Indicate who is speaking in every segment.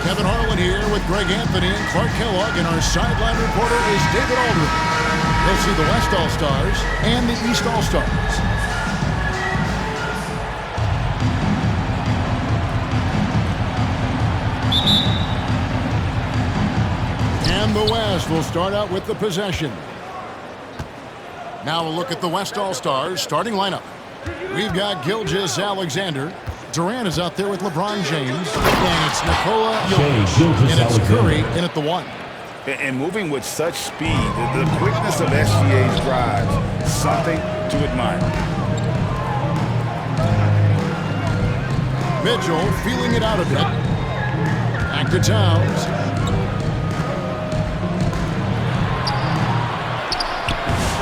Speaker 1: Kevin Harlan here with Greg Anthony and Clark Kellogg, and our sideline reporter is David Aldridge. You'll see the West All-Stars and the East All-Stars. And the West will start out with the possession. Now a look at the West All-Stars starting lineup. We've got Gilgeous-Alexander. Durant is out there with LeBron James. And it's Nikola Jokic. And it's Curry in at the 1.
Speaker 2: And moving with such speed, the quickness of SGA's drives, something to admire.
Speaker 1: Mitchell feeling it out a bit. Back to Towns.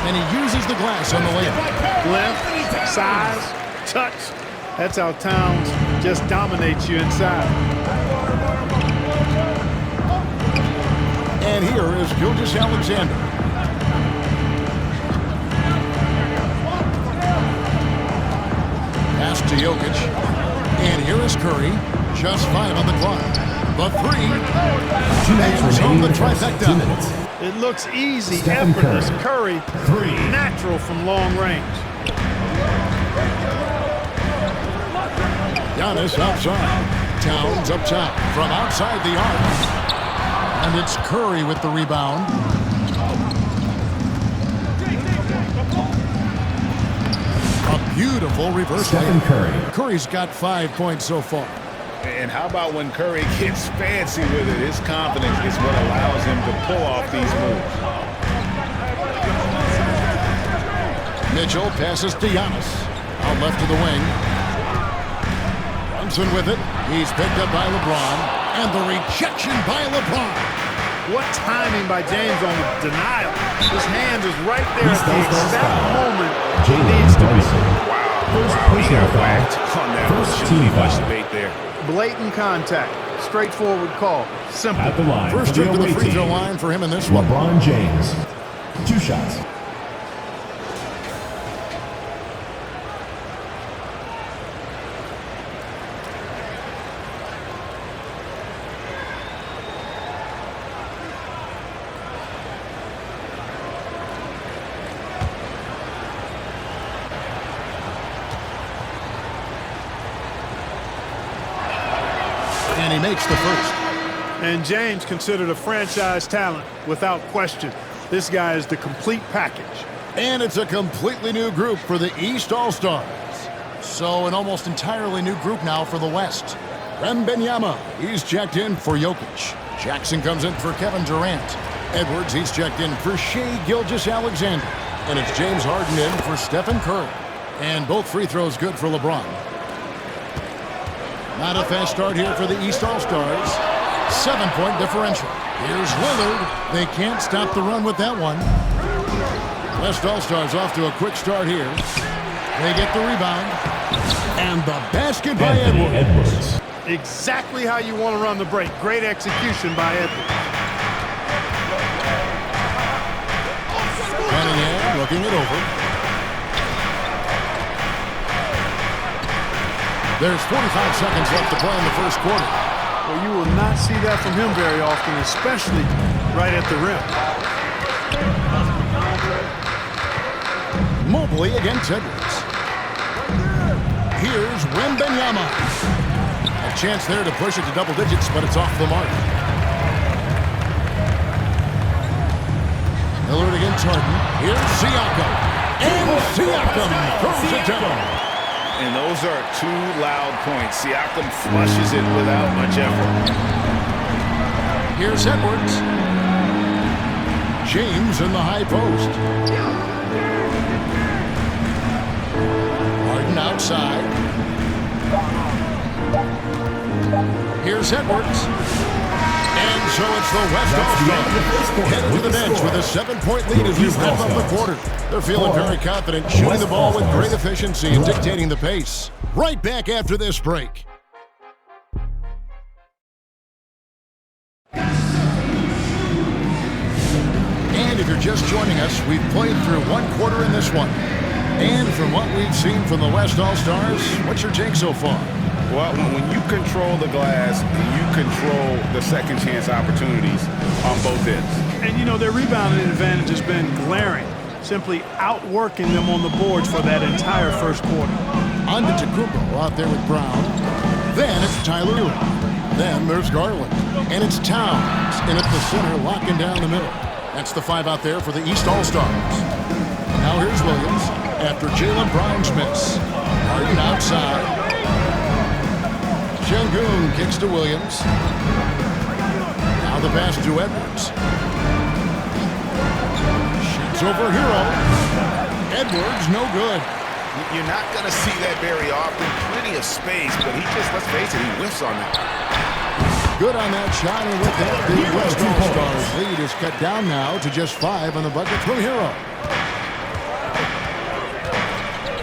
Speaker 1: And he uses the glass on the layup.
Speaker 3: Length, size, touch. That's how Towns just dominates you inside.
Speaker 1: And here is Gilgeous-Alexander. Pass to Jokic. And here is Curry. Just 5 on the clock. The 3. Bangs home the trifecta.
Speaker 3: It looks easy, effortless. Curry, natural from long range.
Speaker 1: Giannis outside. Towns up top from outside the arc. And it's Curry with the rebound. A beautiful reverse layup. Curry's got 5 points so far.
Speaker 2: And how about when Curry gets fancy with it? His confidence is what allows him to pull off these moves.
Speaker 1: Mitchell passes to Giannis. Out left to the wing. Brunson with it. He's picked up by LeBron. And the rejection by LeBron.
Speaker 3: What timing by James on the denial. His hand is right there at the exact moment he needs to be.
Speaker 2: Wow, he got whacked on that.
Speaker 4: First team
Speaker 2: much debate there.
Speaker 3: Blatant contact. Straightforward call. Simple.
Speaker 4: At the line.
Speaker 1: First trip to the free throw line for him in this one.
Speaker 4: LeBron James. 2 shots.
Speaker 1: And he makes the first.
Speaker 3: And James considered a franchise talent without question. This guy is the complete package.
Speaker 1: And it's a completely new group for the East All-Stars. So an almost entirely new group now for the West. Wembanyama, he's checked in for Jokic. Jackson comes in for Kevin Durant. Edwards, he's checked in for Shai Gilgeous-Alexander. And it's James Harden in for Stephen Curry. And both free throws good for LeBron. Not a fast start here for the East All-Stars. 7-point differential. Here's Lillard. They can't stop the run with that one. West All-Stars off to a quick start here. They get the rebound. And the basket by Edwards.
Speaker 3: Exactly how you want to run the break. Great execution by Edwards.
Speaker 1: Cunningham looking it over. There's 45 seconds left to play in the first quarter.
Speaker 3: Well, you will not see that from him very often, especially right at the rim.
Speaker 1: Mobley against Edwards. Here's Wembanyama. A chance there to push it to double digits, but it's off the mark. Lillard against Harden. Here's Siakam. And Siakam throws it down.
Speaker 2: And those are 2 loud points. Siakam flushes it without much effort.
Speaker 1: Here's Edwards. James in the high post. Harden outside. Here's Edwards. And so it's the West All-Stars headed to the bench with a 7-point lead as we wrap up the quarter. They're feeling very confident, shooting the ball with great efficiency and dictating the pace. Right back after this break. And if you're just joining us, we've played through 1 quarter in this one. And from what we've seen from the West All-Stars, what's your take so far?
Speaker 2: Well, when you control the glass, you control the second chance opportunities on both ends.
Speaker 3: And, you know, their rebounding advantage has been glaring, simply outworking them on the boards for that entire first quarter.
Speaker 1: On to Tacumbo out there with Brown. Then it's Tyler Hero. Then there's Garland. And it's Towns in at the center, locking down the middle. That's the 5 out there for the East All-Stars. Now here's Williams after Jaylen Brown's miss. Harden outside. Şengün kicks to Williams. Now the pass to Edwards. Shoots over Hero. Edwards, no good.
Speaker 2: You're not going to see that very often. Plenty of space, but he just, let's face it, he whiffs on that.
Speaker 1: Good on that shot, and with that, the West All-Stars lead is cut down now to just 5 on the bucket from Hero.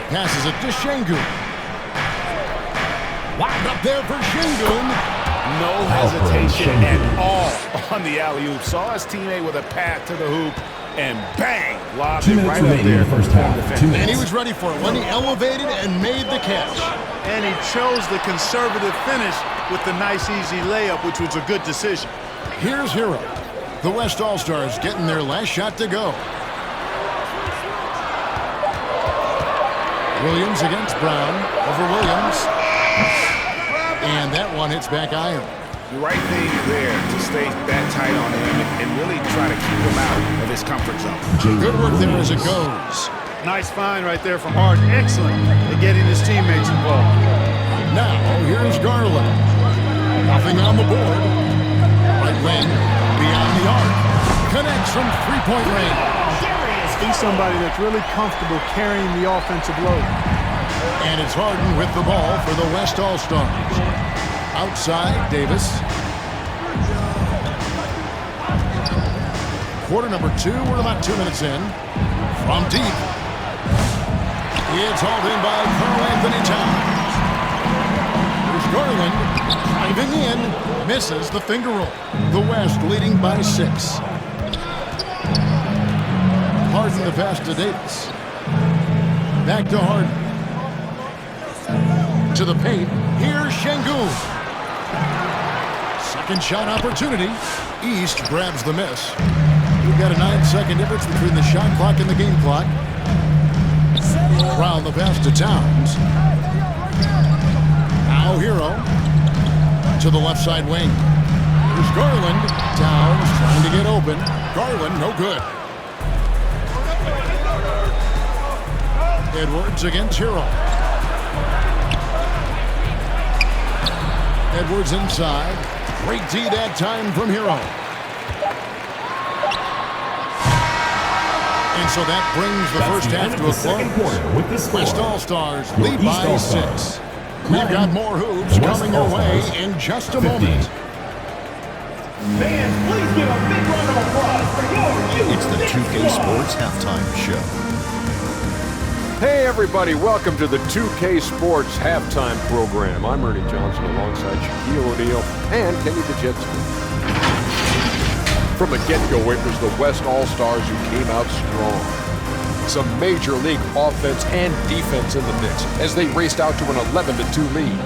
Speaker 1: Passes it to Şengün. Wide up there for Şengün.
Speaker 2: No hesitation at all on the alley-oop. Saw his teammate with a path to the hoop, and bang, lobbed it right up there.
Speaker 4: First half.
Speaker 1: And he was ready for it when he elevated and made the catch.
Speaker 3: And he chose the conservative finish with the nice, easy layup, which was a good decision.
Speaker 1: Here's Hero. The West All-Stars getting their last shot to go. Williams against Brown. Over Williams. And that one hits back iron.
Speaker 2: The right thing there to stay that tight on him and really try to keep him out of his comfort zone.
Speaker 1: Good work there as it goes.
Speaker 3: Nice find right there from Harden. Excellent at getting his teammates involved.
Speaker 1: Now, here's Garland. Nothing on the board. Right wing, beyond the arc. Connects from three-point range.
Speaker 3: He's somebody that's really comfortable carrying the offensive load.
Speaker 1: And it's Harden with the ball for the West All-Stars. Outside, Davis. Quarter number 2, we're about 2 minutes in. From deep. It's hauled in by Karl-Anthony Towns. Here's Garland driving in, misses the finger roll. The West leading by 6. Harden the pass to Davis. Back to Harden. To the paint. Here's Şengün. Second shot opportunity. East grabs the miss. We've got a 9-second difference between the shot clock and the game clock. Brown the pass to Towns. Now Hero. To the left side wing. Here's Garland. Towns trying to get open. Garland, no good. Edwards against Hero. Edwards inside. Great D that time from Hero. And so that brings the first half to a close. West All-Stars lead by 6. We've got more hoops coming your way in just a moment.
Speaker 5: Fans, please give a big round of applause for your
Speaker 6: It's the 2K Sports Halftime Show.
Speaker 7: Hey everybody, welcome to the 2K Sports Halftime Program. I'm Ernie Johnson alongside Shaquille O'Neal and Kenny the Jet Smith. From the get-go, it was the West All-Stars who came out strong. Some major league offense and defense in the mix as they raced out to an 11-2 lead.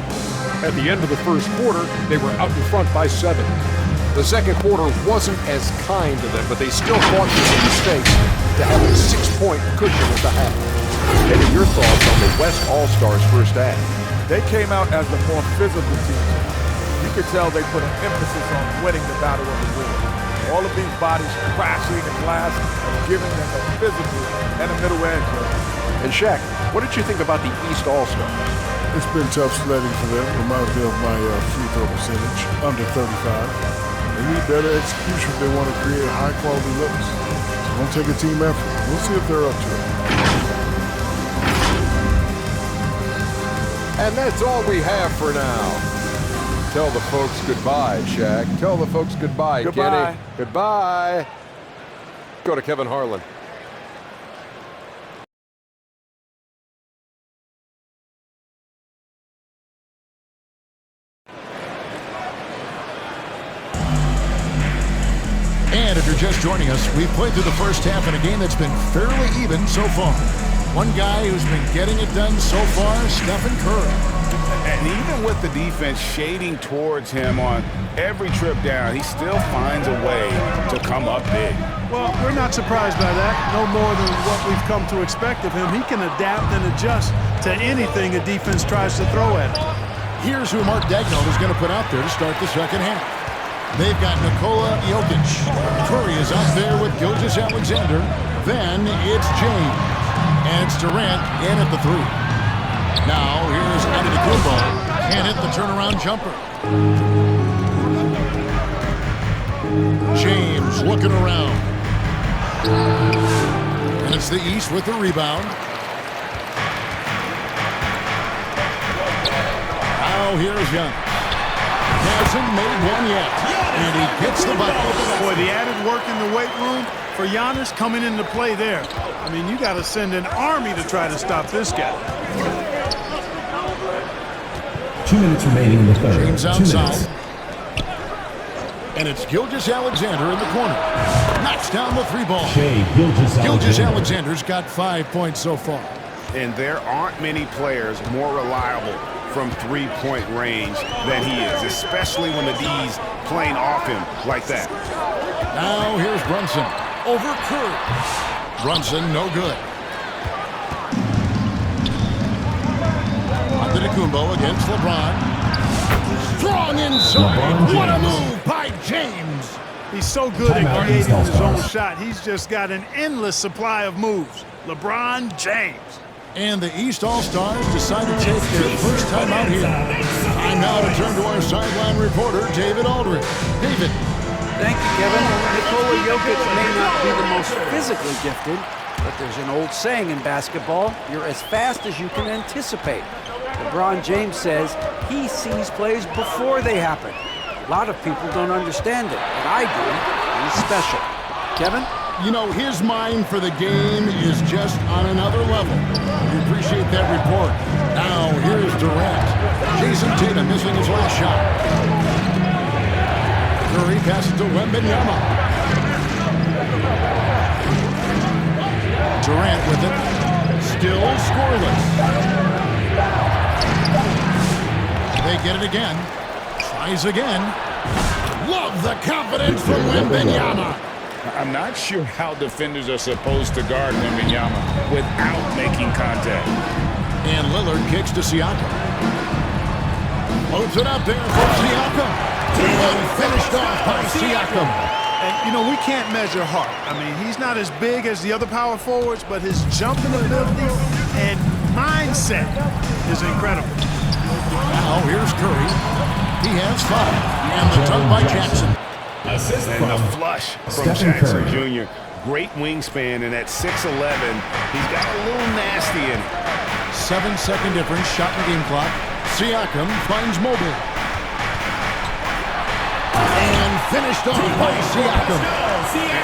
Speaker 7: At the end of the first quarter, they were out in front by 7. The second quarter wasn't as kind to them, but they still fought through some mistakes to have a 6-point cushion at the half. Any your thoughts on the West All-Stars first half?
Speaker 8: They came out as the more physical team. You could tell they put an emphasis on winning the battle of the board. All of these bodies crashing the glass and giving them a physical and a middle edge.
Speaker 7: And Shaq, what did you think about the East All-Stars?
Speaker 9: It's been tough sledding for them. Reminds me of my free throw percentage, under 35. They need better execution if they want to create high-quality looks. So don't take a team effort. We'll see if they're up to it.
Speaker 7: And that's all we have for now. Tell the folks goodbye, Shaq. Tell the folks goodbye,
Speaker 8: Goodbye.
Speaker 7: Kenny. Goodbye. Go to Kevin Harlan.
Speaker 1: And if you're just joining us, we've played through the first half in a game that's been fairly even so far. One guy who's been getting it done so far, Stephen Curry.
Speaker 2: And even with the defense shading towards him on every trip down, he still finds a way to come up big.
Speaker 3: Well, we're not surprised by that. No more than what we've come to expect of him. He can adapt and adjust to anything a defense tries to throw at him.
Speaker 1: Here's who Mark Daigneault is going to put out there to start the second half. They've got Nikola Jokic. Curry is out there with Gilgeous-Alexander. Then it's James. And it's Durant in at the 3. Now here's Antetokounmpo. Can't hit the turnaround jumper. James looking around. And it's the East with the rebound. Now here's Young. Hasn't made one yet. And he gets the bucket.
Speaker 3: Boy, the added work in the weight room for Giannis coming into play there. I mean, you got to send an army to try to stop this guy.
Speaker 4: 2 minutes remaining in the third.
Speaker 1: James
Speaker 4: 2
Speaker 1: outside.
Speaker 4: minutes.
Speaker 1: And it's Gilgeous-Alexander in the corner. Knocks down the 3 ball.
Speaker 4: Shai Gilgeous-Alexander.
Speaker 1: Gilgeous-Alexander's got 5 points so far.
Speaker 2: And there aren't many players more reliable from three-point range than he is, especially when the D's playing off him like that.
Speaker 1: Now here's Brunson over Curry. Brunson no good. Antetokounmpo against LeBron. Strong inside. What a move by James.
Speaker 3: He's so good at creating his own shot. He's just got an endless supply of moves. LeBron James.
Speaker 1: And the East All-Stars decide to take their first time out here. Time now to turn to our sideline reporter, David Aldridge. David.
Speaker 10: Thank you, Kevin. Nikola Jokic may not be the most physically gifted, but there's an old saying in basketball, you're as fast as you can anticipate. LeBron James says he sees plays before they happen. A lot of people don't understand it, but I do. He's special. Kevin?
Speaker 1: You know, his mind for the game is just on another level. We appreciate that report. Now, here's Durant. Jason Tatum missing his last shot. Curry passes to Wembanyama. Durant with it. Still scoreless. They get it again. Tries again. Love the confidence from Wembanyama.
Speaker 2: I'm not sure how defenders are supposed to guard Wembanyama without making contact.
Speaker 1: And Lillard kicks to Siakam. Loads it up there for Siakam. And finished off by Siakam.
Speaker 3: And, you know, we can't measure heart. I mean, he's not as big as the other power forwards, but his jumping ability and mindset is incredible.
Speaker 1: Now here's Curry. He has 5. And the dunk by Jackson.
Speaker 2: And the flush from Jackson Jr. Great wingspan, and at 6'11", he's got a little nasty in it.
Speaker 1: 7-second difference, shot in the game clock. Siakam finds Mobley. And finished off by Siakam.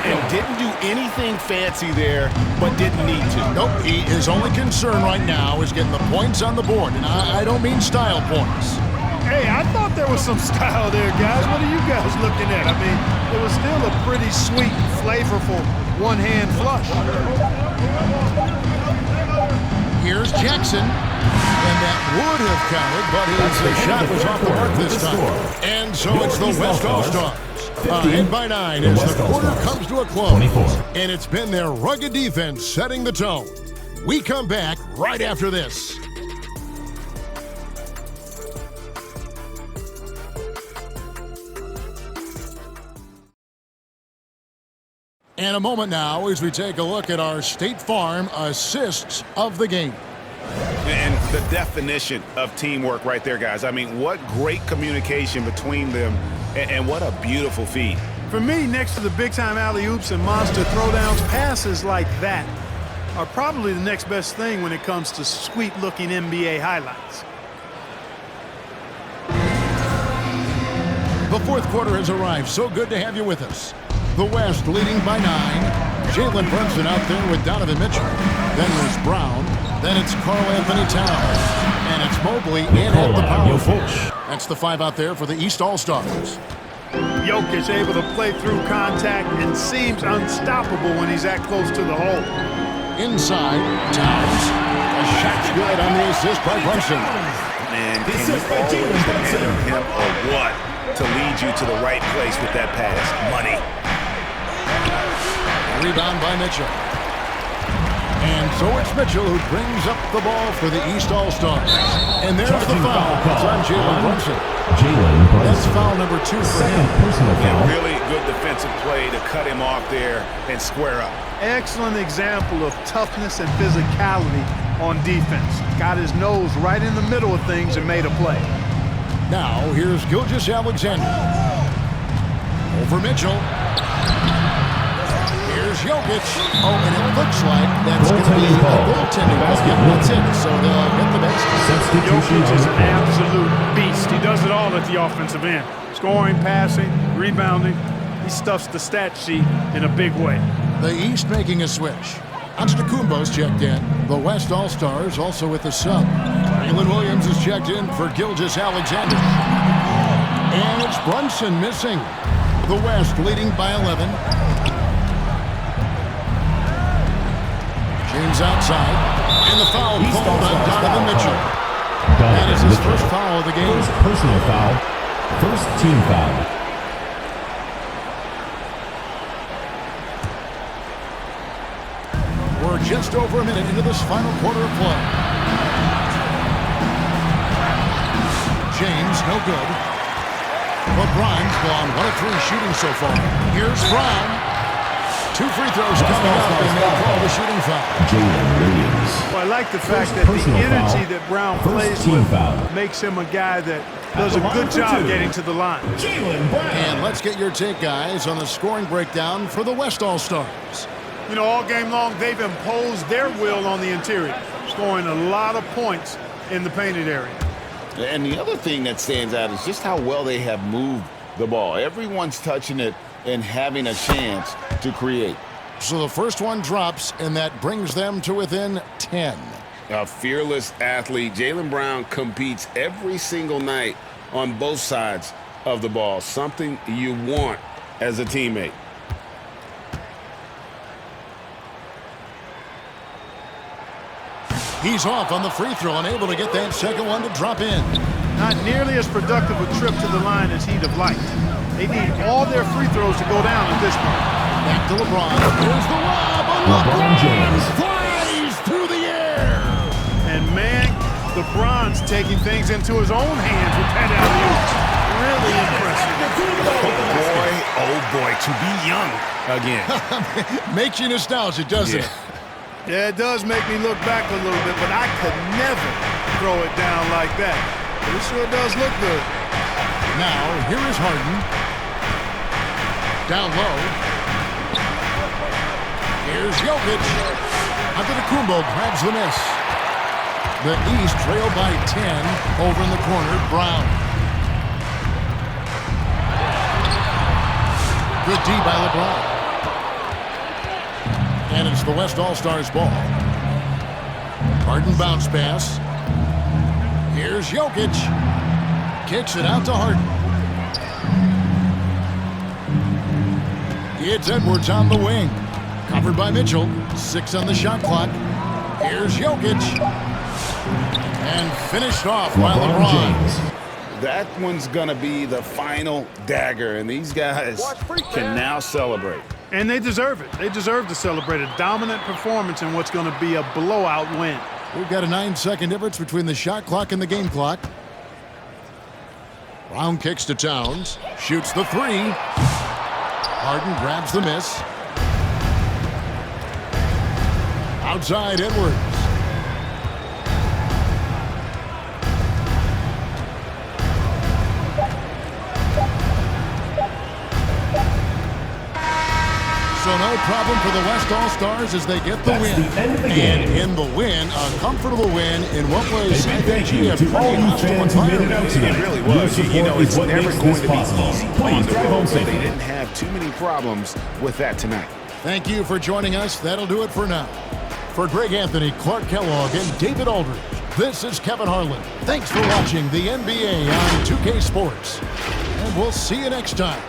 Speaker 2: And didn't do anything fancy there, but didn't need to.
Speaker 1: Nope, his only concern right now is getting the points on the board. And I don't mean style points.
Speaker 3: Hey, I thought there was some style there, guys. What are you guys looking at? I mean, it was still a pretty sweet, flavorful one-hand flush.
Speaker 1: Here's Jackson. And that would have counted, but his shot was off the mark this time. And so it's the West All-Stars. Ahead by 9 as the quarter comes to a close. And it's been their rugged defense setting the tone. We come back right after this. And a moment now as we take a look at our State Farm assists of the game.
Speaker 2: And the definition of teamwork right there, guys. I mean, what great communication between them, and what a beautiful feed.
Speaker 3: For me, next to the big-time alley-oops and monster throwdowns, passes like that are probably the next best thing when it comes to sweet-looking NBA highlights.
Speaker 1: The fourth quarter has arrived. So good to have you with us. The West leading by 9. Jalen Brunson out there with Donovan Mitchell. Then there's Brown. Then it's Karl Anthony Towns. And it's Mobley in at the power forward. That's the 5 out there for the East All-Stars.
Speaker 3: Jokic able to play through contact and seems unstoppable when he's that close to the hole.
Speaker 1: Inside, Towns. A shot's good on the assist by Brunson.
Speaker 2: And can you always depend on him or what to lead you to the right place with that pass? Money.
Speaker 1: Rebound by Mitchell. And so it's Mitchell who brings up the ball for the East All-Stars. And there's the foul. It's on Jalen Brunson. That's foul number 2 for him.
Speaker 4: Personal foul.
Speaker 2: Really good defensive play to cut him off there and square up.
Speaker 3: Excellent example of toughness and physicality on defense. Got his nose right in the middle of things and made a play.
Speaker 1: Now, here's Gilgeous-Alexander. Over Mitchell. Here's Jokic. Oh, and it looks like that's going to be a goaltending call. That's it. So they'll get the basket.
Speaker 3: Jokic is an absolute beast. He does it all at the offensive end. Scoring, passing, rebounding. He stuffs the stat sheet in a big way.
Speaker 1: The East making a switch. Antetokounmpo's checked in. The West All-Stars also with the sub. Jalen Williams is checked in for Gilgeous-Alexander. And it's Brunson missing. The West leading by 11. James outside. And the foul called on Donovan Mitchell. That is his first foul of the game.
Speaker 4: First personal foul. First team foul.
Speaker 1: We're just over a minute into this final quarter of play. James, no good. LeBron's gone 1 of 3 shooting so far. Here's Brown. 2 free throws coming up, and they call the shooting foul.
Speaker 4: Jalen Williams.
Speaker 3: Well, I like the fact that the energy that Brown plays with makes him a guy that does a good job getting to the line.
Speaker 1: And let's get your take, guys, on the scoring breakdown for the West All-Stars.
Speaker 3: You know, all game long, they've imposed their will on the interior, scoring a lot of points in the painted area.
Speaker 11: And the other thing that stands out is just how well they have moved the ball. Everyone's touching it and having a chance to create.
Speaker 1: So the first one drops, and that brings them to within 10.
Speaker 11: A fearless athlete. Jaylen Brown competes every single night on both sides of the ball, something you want as a teammate.
Speaker 1: He's off on the free throw, unable to get that second one to drop in.
Speaker 3: Not nearly as productive a trip to the line as he'd have liked. They need all their free throws to go down at this point.
Speaker 1: Back to LeBron. Here's the lob. LeBron James flies through the air.
Speaker 3: And man, LeBron's taking things into his own hands with that alley-oop. Really impressive.
Speaker 2: Boy, oh boy, to be young again.
Speaker 1: Makes you nostalgic, doesn't it?
Speaker 3: Yeah, it does make me look back a little bit, but I could never throw it down like that. But it sure does look good.
Speaker 1: Now, here is Harden. Down low. Here's Jokic. Antetokounmpo grabs the miss. The East trail by 10. Over in the corner, Brown. Good D by LeBron. And it's the West All-Stars ball. Harden bounce pass. Here's Jokic. Kicks it out to Harden. It's Edwards on the wing. Covered by Mitchell. 6 on the shot clock. Here's Jokic. And finished off by LeBron.
Speaker 11: That one's going to be the final dagger, and these guys can now celebrate.
Speaker 3: And they deserve it. They deserve to celebrate a dominant performance in what's going to be a blowout win.
Speaker 1: We've got a 9-second difference between the shot clock and the game clock. Brown kicks to Towns. Shoots the 3. Harden grabs the miss. Outside Edwards. So no problem for the West All-Stars as they get the win. And in the win, a comfortable win in what was, I think, a pretty hostile environment.
Speaker 2: It really was. You know, it's never going to be easy on the road, so they didn't have too many problems with that tonight.
Speaker 1: Thank you for joining us. That'll do it for now. For Greg Anthony, Clark Kellogg, and David Aldridge, this is Kevin Harlan. Thanks for watching the NBA on 2K Sports. And we'll see you next time.